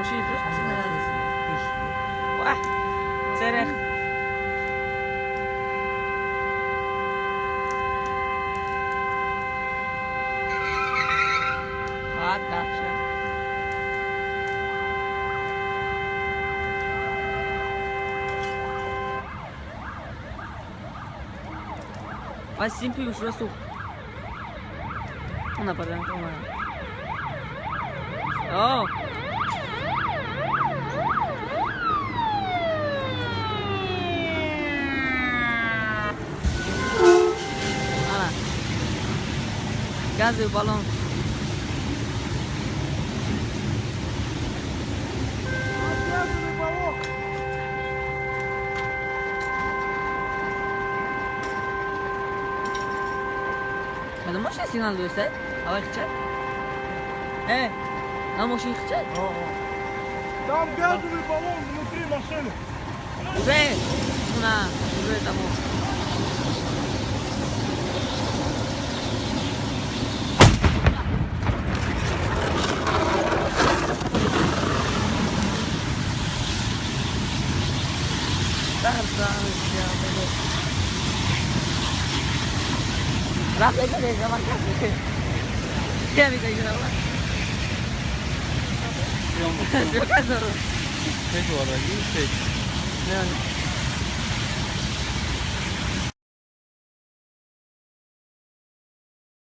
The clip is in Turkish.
ماشي يخرج حسين هذا واحد تاريخ عاد Vai sempre o churrasco. Una para toma. Oh. Ala. Gaz o balão. هذا مش سينال دوسه هوا يخشى ايه لا مش يخشى Там газовый баллон внутри машины. Уже уже там Rap lagi deh sama kasih. Ya nih kayak gimana? Yang kasar. Saya jual lagi, saya.